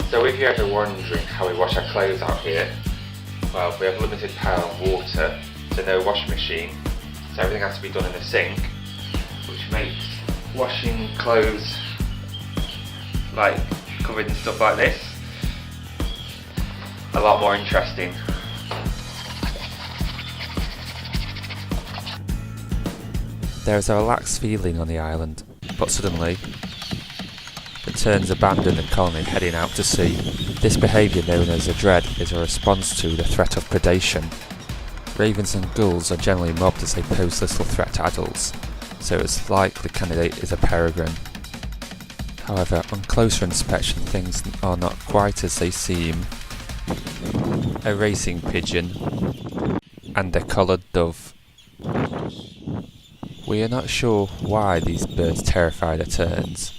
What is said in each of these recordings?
So if you're ever wondering how we wash our clothes out here, well, we have limited power and water, so no washing machine, so everything has to be done in the sink, which makes washing clothes like covered in stuff like this a lot more interesting. There is a relaxed feeling on the island, but suddenly the terns abandon the colony heading out to sea. This behaviour, known as a dread, is a response to the threat of predation. Ravens and gulls are generally mobbed as they pose little threat to adults, so its likely candidate is a peregrine. However, on closer inspection things are not quite as they seem. A racing pigeon and a collared dove. We are not sure why these birds terrify the terns.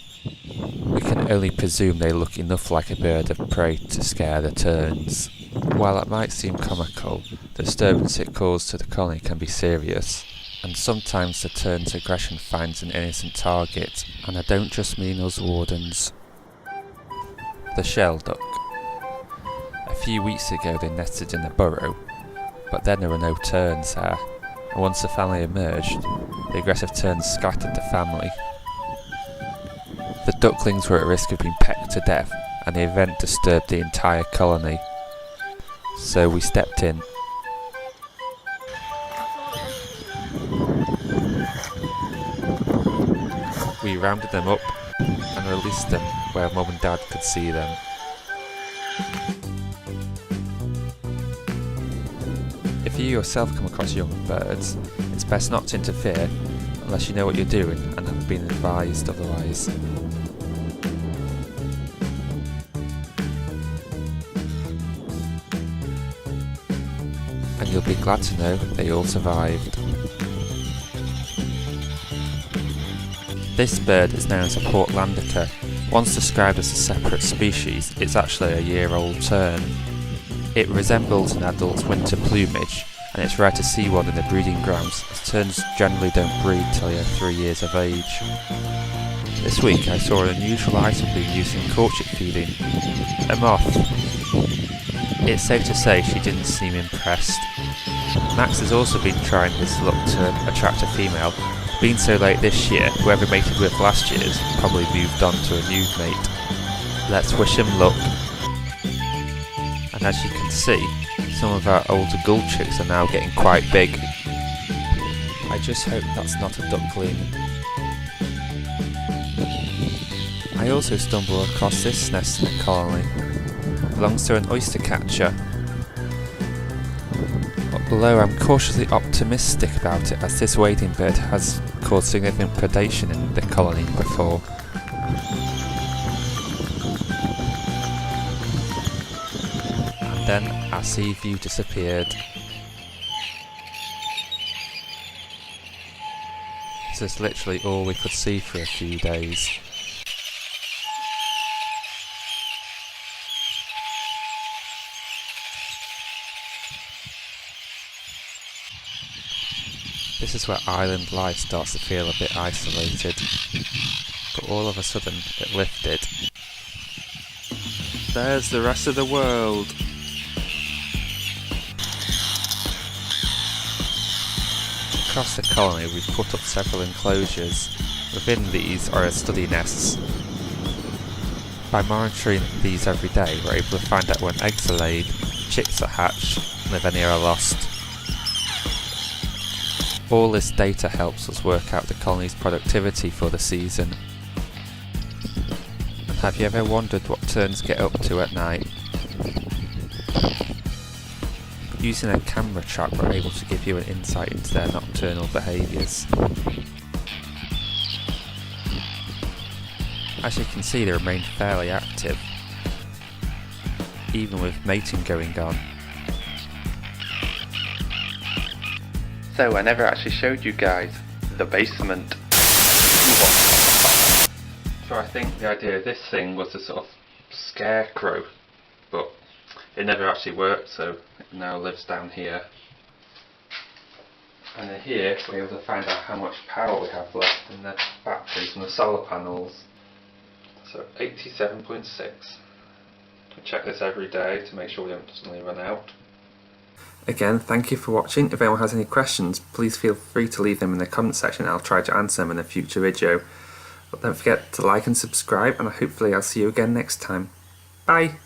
We can only presume they look enough like a bird of prey to scare the terns. While it might seem comical, the disturbance it causes to the colony can be serious, and sometimes the tern's aggression finds an innocent target, and I don't just mean us wardens. The shell duck. A few weeks ago they nested in the burrow, but then there were no terns there, and once the family emerged, the aggressive terns scattered the family. The ducklings were at risk of being pecked to death, and the event disturbed the entire colony. So we stepped in. We rounded them up and released them where Mum and Dad could see them. If you yourself come across young birds, it's best not to interfere unless you know what you're doing and have been advised otherwise. And you'll be glad to know they all survived. This bird is known as a Portlandica. Once described as a separate species, it's actually a year-old tern. It resembles an adult's winter plumage, and it's rare to see one in the breeding grounds, as terns generally don't breed till they're 3 years of age. This week I saw an unusual item being used in courtship feeding: a moth. It's safe to say she didn't seem impressed. Max has also been trying his luck to attract a female. Being so late this year, whoever mated with last year's probably moved on to a new mate. Let's wish him luck. And as you can see, some of our older gull chicks are now getting quite big. I just hope that's not a duckling. I also stumbled across this nest in the colony. It belongs to an oyster catcher. Although I'm cautiously optimistic about it, as this wading bird has caused significant predation in the colony before. And then our sea view disappeared. This is literally all we could see for a few days. This is where island life starts to feel a bit isolated, but all of a sudden it lifted. There's the rest of the world! Across the colony we've put up several enclosures. Within these are our study nests. By monitoring these every day we're able to find out when eggs are laid, chicks are hatched, and if any are lost. All this data helps us work out the colony's productivity for the season. And have you ever wondered what terns get up to at night? Using a camera trap we're able to give you an insight into their nocturnal behaviours. As you can see, they remain fairly active, even with mating going on. So I never actually showed you guys the basement. So I think the idea of this thing was a sort of scarecrow, but it never actually worked, so it now lives down here. And then here we're able to find out how much power we have left in the batteries and the solar panels. So 87.6. I check this every day to make sure we don't suddenly run out. Again, thank you for watching. If anyone has any questions, please feel free to leave them in the comment section. I'll try to answer them in a future video. But don't forget to like and subscribe, and hopefully I'll see you again next time. Bye!